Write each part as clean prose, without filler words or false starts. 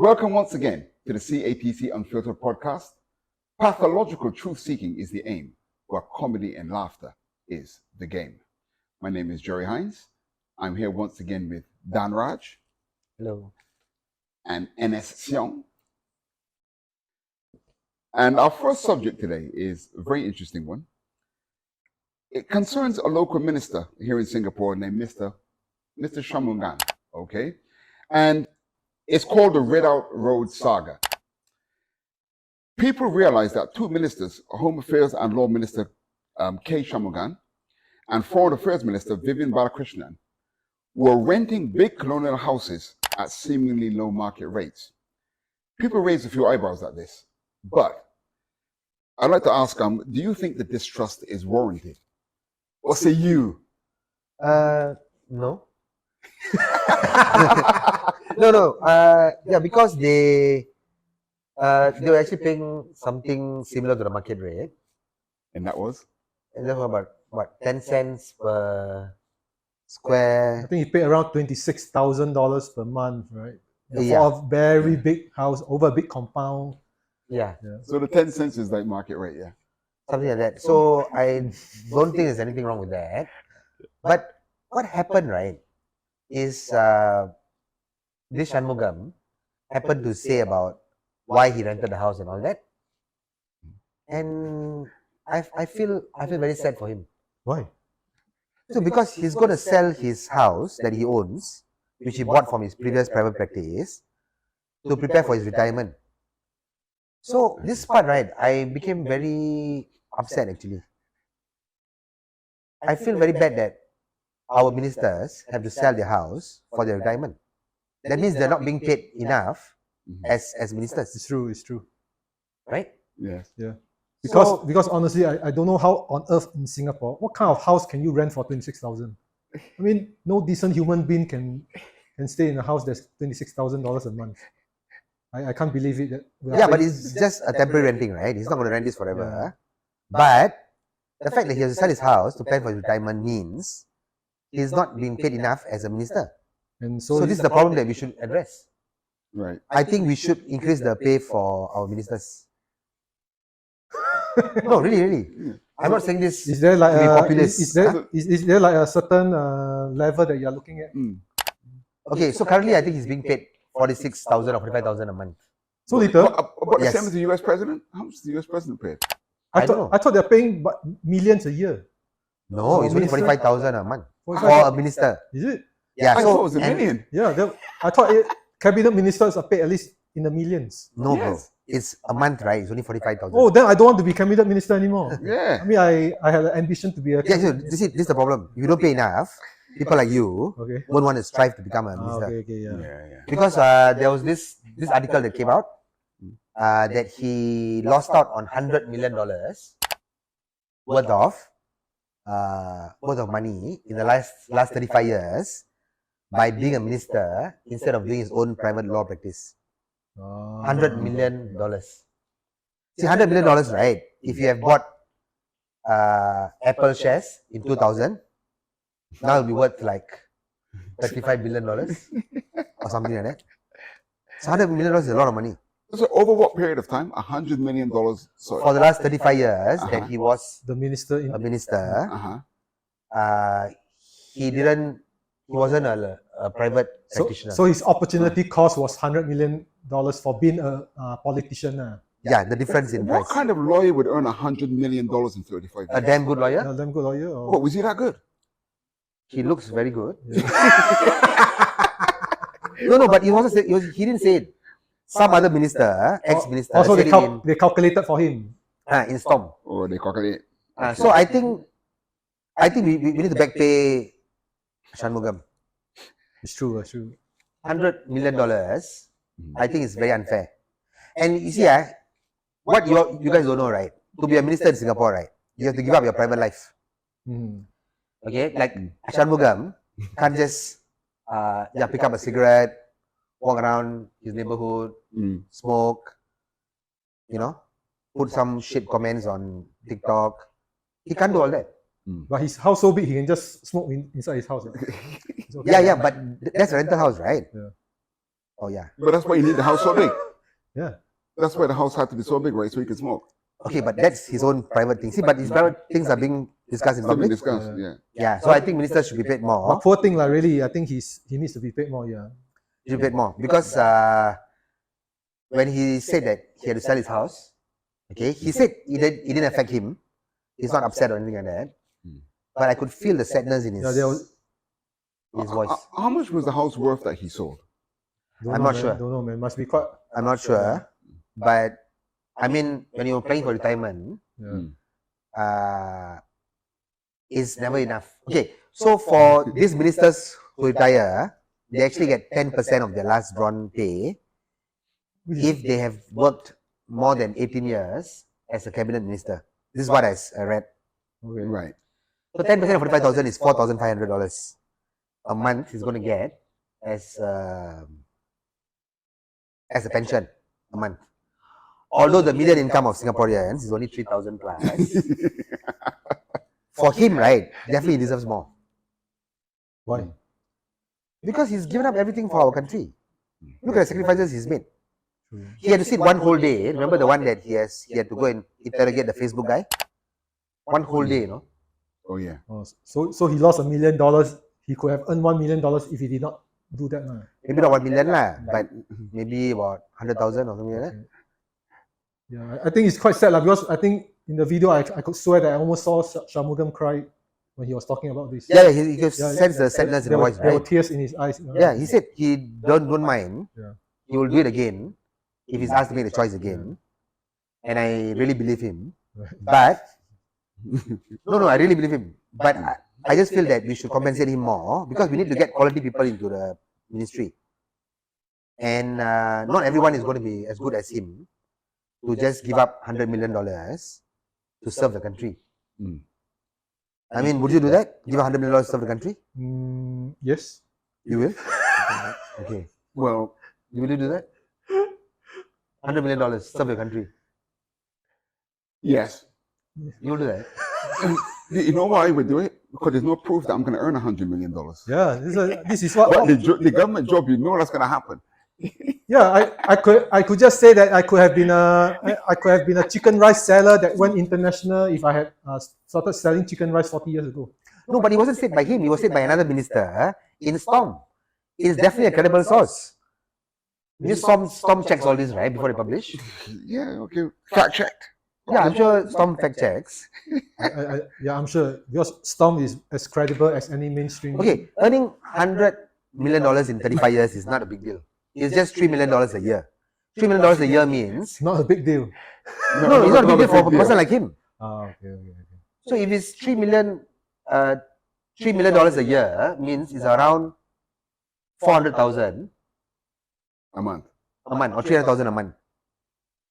Welcome once again to the CAPC Unfiltered podcast. Pathological truth-seeking is the aim, where comedy and laughter is the game. My name is Jerry Hines. I'm here once again with Dan Raj. Hello. And NS Siong. And our first subject today is a very interesting one. It concerns a local minister here in Singapore named Mr. Shamungan, okay? And it's called the Ridout Road Saga. People realize that two ministers, Home Affairs and Law Minister K. Shamungan and Foreign Affairs Minister Vivian Balakrishnan, were renting big colonial houses at seemingly low market rates. People raised a few eyebrows at this, but I'd like to ask do you think the distrust is warranted? What say you? No. No. Because they were actually paying something similar to the market rate. And that was? And that was about, 10 cents per square. I think he paid around $26,000 per month, right? Yeah. For a very big house, over a big compound. Yeah. So the 10 cents is like market rate, yeah? Something like that. So I don't think there's anything wrong with that. But what happened, right, is this Shanmugam happened to say about why he rented the house and all that. And I feel very sad for him. Why? So because he's going to sell his house that he owns, which he bought from his previous private practice, to prepare for his retirement. So this part, right, I became very upset actually. I feel very bad that our ministers have to sell their house for their retirement. That means they're not being paid enough as ministers. It's true. Right? Yes. Yeah. Because honestly, I don't know how on earth in Singapore, what kind of house can you rent for 26,000? I mean, no decent human being can stay in a house that's $26,000 a month. I can't believe it. But it's just a temporary renting, right? He's not going to rent this forever. Yeah. But the fact that he has to sell his house to plan for his retirement means he's not being paid enough as a minister. And so this is the problem that we should address. Right. I think we should increase the pay for our ministers. No, really. I'm not saying this is there like to be populist. Is there like a certain level that you're looking at? Okay, so currently I think he's being paid 46,000 or 45,000 a month. So little? About the same as the US president? How much does the US president pay? I thought they're paying millions a year. No, it's only 45,000 a month for a minister. Is it? Yeah, I thought it was a million. Yeah, I thought cabinet ministers are paid at least in the millions. No, bro. It's a month, right? It's only 45,000. Oh, then I don't want to be cabinet minister anymore. Yeah. I mean, I had an ambition to be a. Yeah, so this is the problem. If you don't pay enough, people like you won't want to strive to become a minister. Yeah. Because there was this article that came out that he lost out on $100 million worth of money in the last 35 years by being a minister instead of doing his own private law practice. $100 million. See, $100 million, right? If you have bought Apple shares in 2000, now it'll be worth like $35 billion or something like that. So $100 million is a lot of money. So over what period of time? $100 million. Sorry. For the last 35 years that he was the minister. A minister. He wasn't a private practitioner. So his opportunity cost was $100 million for being a politician. Yeah, the difference in price. What kind of lawyer would earn $100 million in 35 years? A damn good lawyer. A damn good lawyer. Or... What, was he that good? He looks very good. Yeah. No, but he didn't say it. Some other minister, ex-minister. Also, they calculated for him. In Storm. Oh, they calculate. So I think we need to back pay Shanmugam. It's true. $100 million, I think it's very unfair. And you see, what you guys don't know, right? To be a minister in Singapore, right? You have to give up your private life. Okay? Like Shanmugam can't just pick up a cigarette, walk around his neighborhood, smoke, put some shit comments on TikTok. He can't do all that. But his house so big, he can just smoke inside his house. Okay. Yeah, but that's a rental house, right? Yeah. Oh yeah. But that's why you need the house so big. Yeah. That's why the house had to be so big, right? So he can smoke. Okay, but that's his own private thing. See, but his private things are being discussed in Still being public. discussed, yeah. Yeah, so I think ministers should be paid But more. poor thing, like really, I think he needs to be paid more. Yeah. Should be paid more because when he said that he had to sell his house, okay, he said it didn't affect him. He's not upset or anything like that. But I could feel the sadness in his Yeah, there was, voice. How much was the house worth that he sold? don't I'm know, not man, sure. Don't know, man. Must be quite. I'm not sure, but I mean, when you're paying for retirement, Yeah. is never enough. Okay, so for these ministers who retire, they actually get 10% of their last drawn pay if they have worked more than 18 years as a cabinet minister. This is what I read. Okay. Right. So 10% of 45,000 is $4,500 a month he's going to get as a pension a month. Although the median income of Singaporeans is only 3,000 plus, for him, right, definitely he deserves more. Why? Because he's given up everything for our country. Look at the sacrifices he's made. True. He had to sit one whole day. Remember the one that he had to go and interrogate the Facebook guy? One whole day, you know. Oh, yeah. Oh, so he lost $1 million. He could have earned $1 million if he did not do that. Nah. Maybe not 1 million lah, but maybe about 100,000 or something like that. Okay. Yeah, I think it's quite sad because I think in the video I could swear that I almost saw Shanmugam cry when he was talking about this. Yeah, he could sense the sadness in the voice, There were right? tears in his eyes. Yeah, he said he don't mind. Yeah. He will do it again if he's asked to make the choice again. And I really believe him. But no, I really believe him. But I just feel that we should compensate him more because we need to get quality people into the ministry. And not everyone is going to be as good as him to just give up $100 million to serve the country. I mean, would you do that? Give $100 million to serve the country? Yes. You will? Okay. Well, Will you do that? $100 million serve your country. yes. You will do that? You know why I would do it? Because there's no proof that I'm going to earn $100 million. Yeah. This is what. But the government job, you know that's going to happen. Yeah, I could just say that I could have been a chicken rice seller that went international if I had started selling chicken rice 40 years ago. No, but it wasn't said by him. It was said by another minister in Storm. It is definitely a credible source. This Storm checks all this, right, before they publish? Yeah, okay. Fact checked. Yeah, I'm sure Storm fact checks. Yeah, I'm sure because Storm is as credible as any mainstream. Okay, earning $100 million in 35 years is not a big deal. It's just $3 million a year. $3 million a year means Not a big deal. no, it's not a big deal for a person like him. Okay. So if it's $3 million a year means it's around 400,000 A month. a month or 300,000 a month.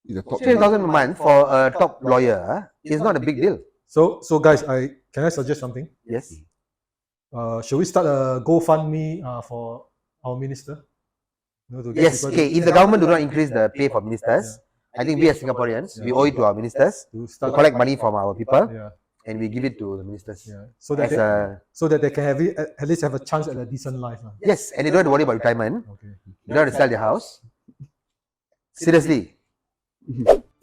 He's a top 300,000 a month for a top lawyer is not a big deal. So guys, can I suggest something? Yes. Should we start a GoFundMe for our minister? To get Yes. people Okay. If the government do not increase the pay for ministers, I think we as Singaporeans we owe it to our ministers to to start collect money from our people Yeah, and we give it to the ministers. yeah. So that they can have at least have a chance at a decent life. Yes, and they don't have to worry about retirement. Okay. They don't have to sell their house. Seriously.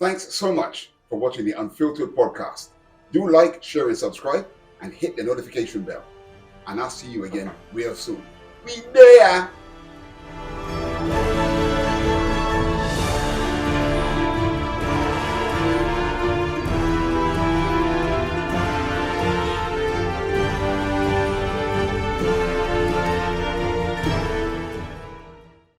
Thanks so much for watching the Unfiltered podcast. Do like, share, and subscribe, and hit the notification bell. And I'll see you again real soon. Be there!